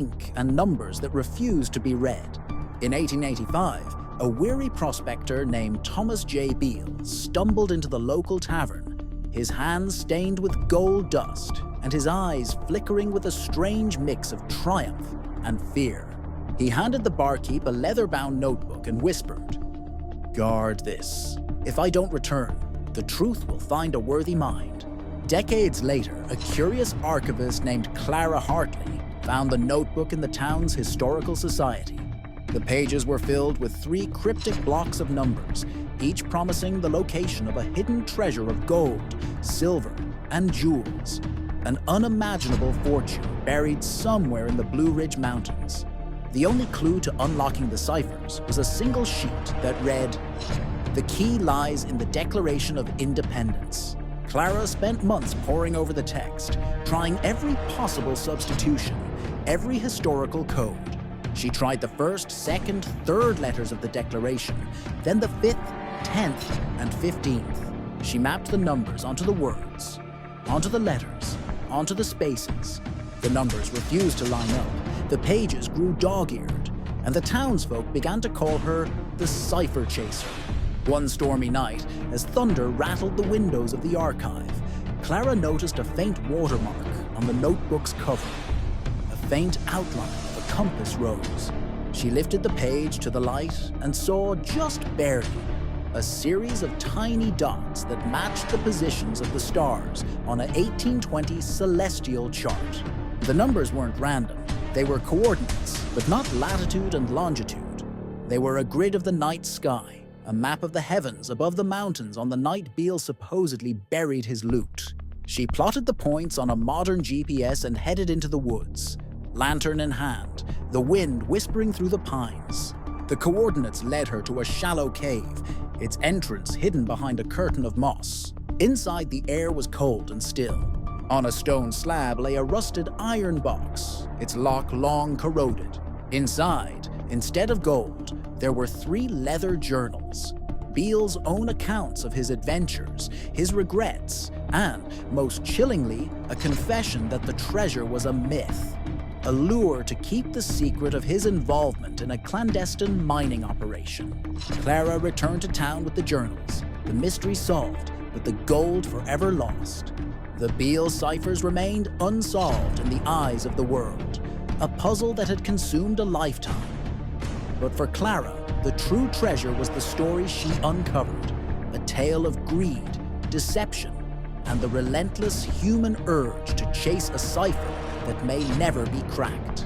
ink and numbers that refused to be read. In 1885, a weary prospector named Thomas J. Beale stumbled into the local tavern, his hands stained with gold dust and his eyes flickering with a strange mix of triumph and fear. He handed the barkeep a leather-bound notebook and whispered, "Guard this. If I don't return, the truth will find a worthy mind." Decades later, a curious archivist named Clara Hartley found the notebook in the town's historical society. The pages were filled with 3 cryptic blocks of numbers, each promising the location of a hidden treasure of gold, silver, and jewels, an unimaginable fortune buried somewhere in the Blue Ridge Mountains. The only clue to unlocking the ciphers was a single sheet that read, "The key lies in the Declaration of Independence." Clara spent months poring over the text, trying every possible substitution, every historical code. She tried the first, second, third letters of the Declaration, then the 5th, 10th, and 15th. She mapped the numbers onto the words, onto the letters, onto the spaces. The numbers refused to line up, the pages grew dog-eared, and the townsfolk began to call her the Cipher Chaser. One stormy night, as thunder rattled the windows of the archive, Clara noticed a faint watermark on the notebook's cover. A faint outline of a compass rose. She lifted the page to the light and saw, just barely, a series of tiny dots that matched the positions of the stars on an 1820 celestial chart. The numbers weren't random. They were coordinates, but not latitude and longitude. They were a grid of the night sky, a map of the heavens above the mountains on the night Beale supposedly buried his loot. She plotted the points on a modern GPS and headed into the woods, lantern in hand, the wind whispering through the pines. The coordinates led her to a shallow cave, its entrance hidden behind a curtain of moss. Inside, the air was cold and still. On a stone slab lay a rusted iron box, its lock long corroded. Inside, instead of gold, there were 3 leather journals, Beale's own accounts of his adventures, his regrets, and, most chillingly, a confession that the treasure was a myth, a lure to keep the secret of his involvement in a clandestine mining operation. Clara returned to town with the journals, the mystery solved, but the gold forever lost. The Beale ciphers remained unsolved in the eyes of the world, a puzzle that had consumed a lifetime. But for Clara, the true treasure was the story she uncovered, a tale of greed, deception, and the relentless human urge to chase a cipher that may never be cracked.